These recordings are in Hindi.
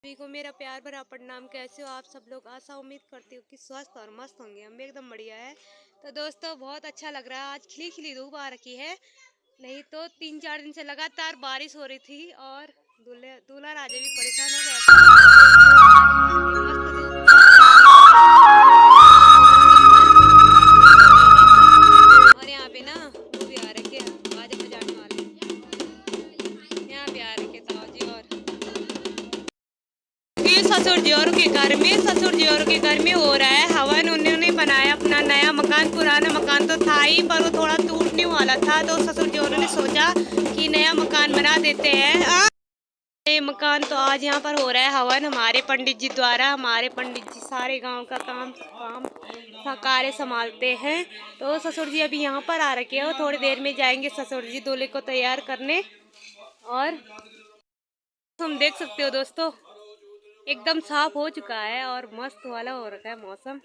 सभी को मेरा प्यार भरा प्रणाम। कैसे हो आप सब लोग? आशा उम्मीद करती हूँ कि स्वस्थ और मस्त होंगे। हम भी एकदम बढ़िया है। तो दोस्तों बहुत अच्छा लग रहा है, आज खिली खिली धूप आ रखी है। नहीं तो 3-4 दिन से लगातार बारिश हो रही थी और दूल्हा राजा भी परेशान हो गया था। मस्त धूप और यहाँ पे ना वो भी आ रखे बाजा बजाने वाले यहाँ पे आ रखे ताजी। और ससुर जी और के घर में हो रहा है हवन। उन्होंने बनाया अपना नया मकान। पुराना मकान तो था ही पर वो थोड़ा टूटने वाला था, तो ससुर जी और ने सोचा कि नया मकान बना देते हैं। ये मकान तो आज यहाँ पर हो रहा है हवन हमारे पंडित जी द्वारा। हमारे पंडित जी सारे गांव का काम कार्य संभालते हैं। तो ससुर जी अभी यहाँ पर आ रखे हैं और थोड़ी देर में जाएंगे ससुर जी दूल्हे को तैयार करने। और तुम देख सकते हो दोस्तों एकदम साफ हो चुका है और मस्त वाला हो रखा है मौसम।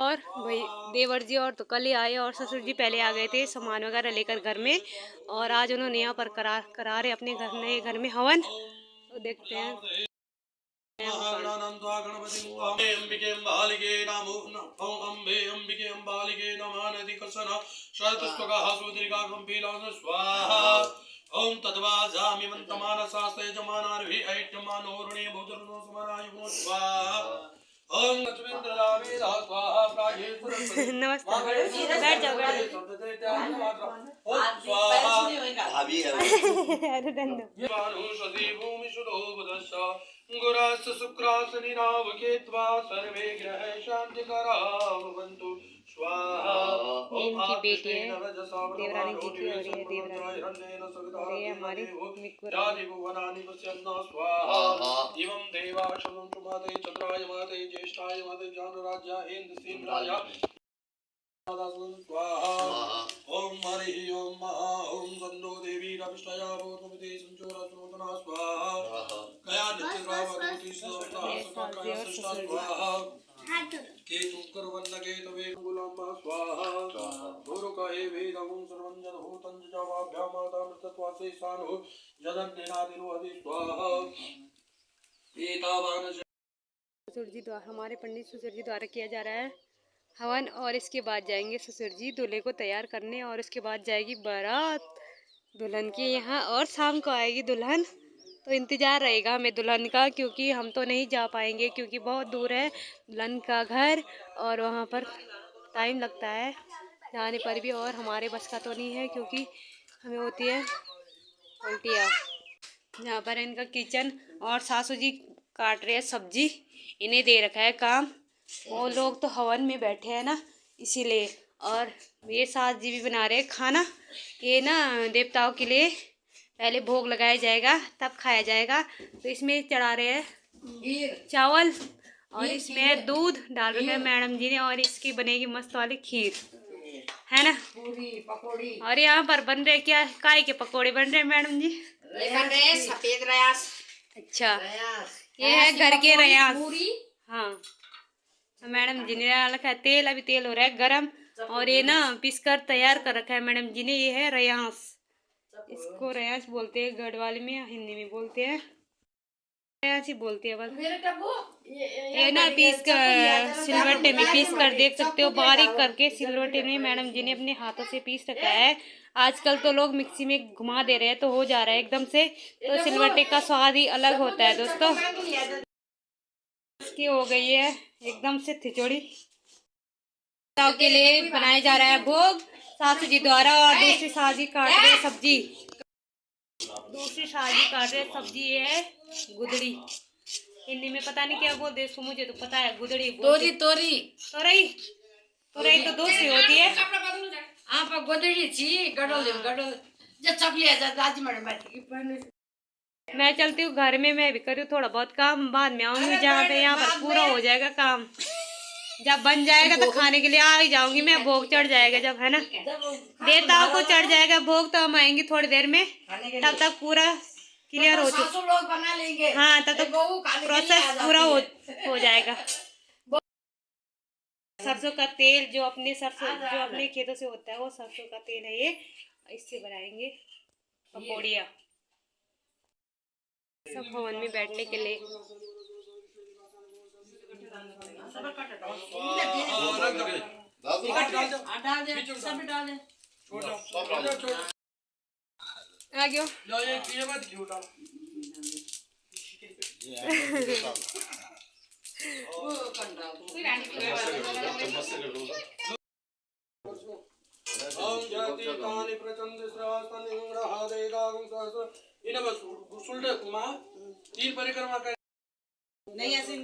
और भाई देवर जी और तो कल ही आए और ससुर जी पहले आ गए थे सामान वगैरह लेकर घर में। और आज उन्होंने यहाँ पर करा रहे अपने नए घर में हवन। तो देखते हैं। ओम तद्वाजामि मंतमानसास्ते जमानार्भि ऐट्यमानोरुणे भूतरुनो समानायुः स्वाहा। ओम लक्ष्मीन्द्रदामे स्वाहा प्रागेश्वर नमस्ते बैठ जाओ भाभी अरे दंडो मानुषधि भूमि सुदोबदस्सा गुरास शुक्रास निरावकेत्वा सर्वे ग्रह शांतिकरा भवन्तु स्वाहा। इनकी बेटी है देवरानी जी की और ये देवरानी और ये हमारी एवं देवाशनं सुमते चक्राय माते ज्येष्ठाय माते जानराज्या इंद्रसेनराजा स्वाहा। ओम हरि ओम महा ओम गंधो देवी रविष्टया भूतमते संचोरा सुनोतना स्वाहा। कया नित्यरावती स्वाहा केतुं करवन्नके तवे गुलाम्बा स्वाहा। गुरुकहे वेदं सर्वं जदभूतं जवाभ्यां मातामृतत्वासे सानो जदन्नेनादिनो अधि स्वाहा। एतावान ससुर जी द्वारा हमारे पंडित ससुर जी द्वारा किया जा रहा है हवन। और इसके बाद जाएंगे ससुर जी दूल्हे को तैयार करने और उसके बाद जाएगी बारात दुल्हन की यहाँ और शाम को आएगी दुल्हन। तो इंतज़ार रहेगा हमें दुल्हन का, क्योंकि हम तो नहीं जा पाएंगे क्योंकि बहुत दूर है दुल्हन का घर और वहाँ पर टाइम लगता है जाने पर भी। और हमारे बस का तो नहीं है क्योंकि हमें होती है उल्टियाँ। यहाँ पर इनका किचन और सासू जी काट रहे हैं सब्जी, इन्हें दे रखा है काम। वो लोग तो हवन में बैठे हैं ना इसीलिए। और ये सास जी भी बना रहे हैं खाना। ये ना देवताओं के लिए पहले भोग लगाया जाएगा तब खाया जाएगा। तो इसमें चढ़ा रहे हैं चावल और इसमें दूध डाल रखा है मैडम जी ने। और इसकी बनेगी मस्त वाली खीर है ना पकौड़ी। और यहाँ पर बन रहे क्या काय के पकौड़े बन रहे हैं मैडम जी? ये बन रहे हैं सफेद रयास। अच्छा ये है घर के रयास। हाँ मैडम जी ने रखा है तेल, अभी तेल हो रहा है गरम। और ये ना पीसकर तैयार कर रखा है मैडम जी ने। ये है रयास, इसको रयास बोलते हैं गढ़वाली में, हिंदी में बोलते हैं रयास ही बोलते हैं बस। ये ना पीस कर सिलवट्टे में पीस कर देख सकते हो बारीक करके सिलवट्टे में मैडम जी ने अपने हाथों से पीस रखा है। आजकल तो लोग मिक्सी में घुमा दे रहे हैं तो हो जा रहा है एकदम से। तो सिलवट्टे का स्वाद ही अलग होता है दोस्तों। इसकी हो गई है एकदम से खिचड़ी के लिए बनाया जा रहा है भोग सासू जी द्वारा। और दूसरी साजी काट रहे सब्जी, दूसरी साजी काट रहे सब्जी। ये है गुदड़ी, हिंदी में पता नहीं क्या बोलते इसको, मुझे तो पता है गुदड़ी बोलते। तोरी तोरई तोरई तो दूसरी होती है। आप गुदड़ी छी गडल गडल जे चपलिया जा दादी मरे बैठी। मैं चलती हूँ घर में, मैं भी करूँ थोड़ा बहुत काम, बाद में आऊंगी जहाँ पे यहाँ पर पूरा हो जाएगा काम। जब बन जाएगा तो खाने के लिए आ ही जाऊंगी मैं। भोग चढ़ जाएगा जब है ना देवताओं को चढ़ जाएगा भोग तो हम आएंगे थोड़ी देर में। तब तक पूरा क्लियर हो चुका। हाँ तब तक प्रोसेस पूरा हो जाएगा। सरसों का तेल जो अपने सरसों जो अपने खेतों से होता है वो सरसों का तेल है ये। इससे बनाएंगे पकौड़ियाँ। सब हवन में बैठने के लिए। आ गयो। ओम जाति कानि प्रचंड श्रावस्तानि ग्रहादेगागं सहस्र इन्हें बस सुल्टे कुमा 3 परिक्रमा कर नहीं ऐसे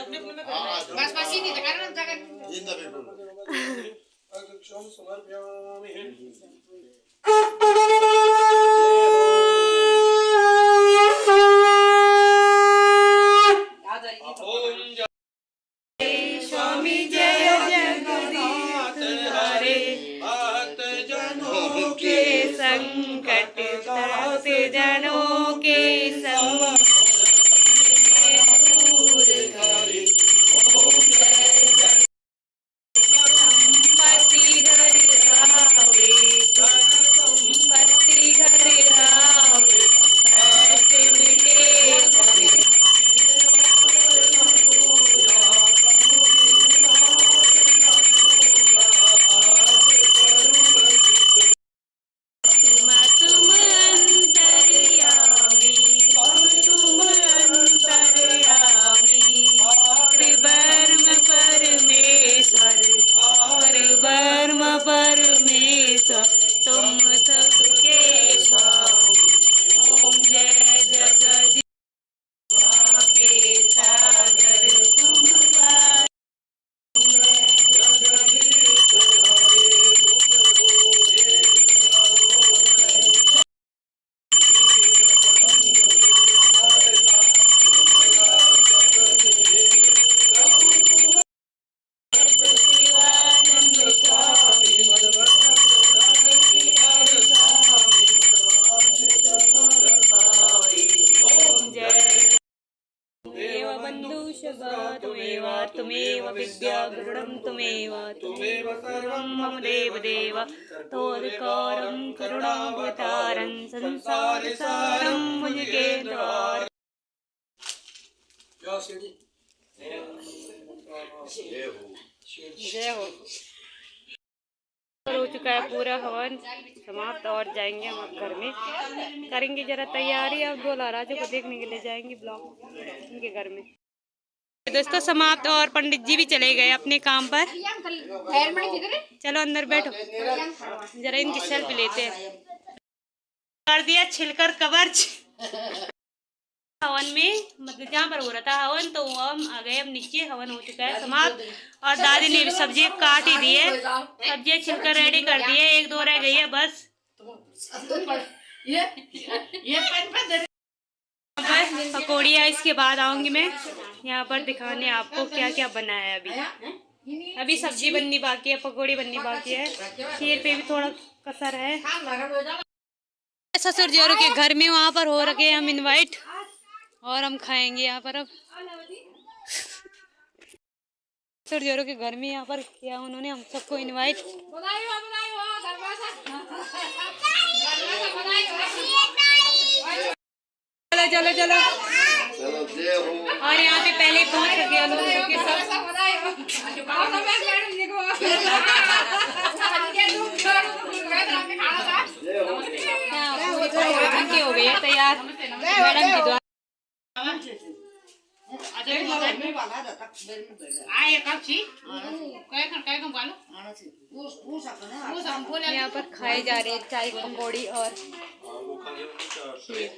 अपने में करना है बस ही नहीं तो करना जगह ये तभी बोलो अक्षम समर्पयामि स्वामी जय जगदीश हरे के संकट भक्त जनों के संग दूर करे। संपत्ति घर आवे, संपत्ति घर आवे, कष्ट मिटे परमेश्वर तुम सबके स्वामी। ओम जय जगदीश के सागर तुम पार। तुमेव तुमेव विद्या गुरुं तुमेव तुमेव सर्वं मम देव देव तोदकारं करुणावतारं संसार सारं मुझके द्वार। जय हो। हो चुका है पूरा हवन समाप्त और जाएंगे हम अब घर में, करेंगे जरा तैयारी। अब 2 महाराजों को देखने के लिए जाएंगे ब्लॉक उनके घर में। दोस्तों समाप्त और पंडित जी भी चले गए अपने काम पर। चलो अंदर बैठो, जरा इनकी सेल्फी लेते हैं। कर दिया छिलकर कवर हवन में, मतलब जहाँ पर हो रहा था हवन, तो हम आ गए अब नीचे। हवन हो चुका है समाप्त और दादी ने भी सब्जी काट ही दी है, सब्जी छिलकर रेडी कर दी है, 1-2 रह गई है बस। पकौड़ियाँ इसके बाद आऊंगी मैं यहाँ पर दिखाने आपको क्या क्या बना है। अभी सब्जी बननी बाकी है, पकौड़ी बननी बाकी है, खीर पे भी थोड़ा कसर है। ससुर जोरू के घर में वहाँ पर हो रखे हम इनवाइट और हम खाएंगे यहाँ पर। अब ससुर जोरू के घर में यहाँ पर किया उन्होंने हम सबको इनवाइट। चलो चलो और यहाँ पे पहले पहुँच गया लोग के सब। हो गई है तैयार मैडम की द्वारा। यहाँ पर खाए जा रहे हैं चाय पकौड़ी और खीर।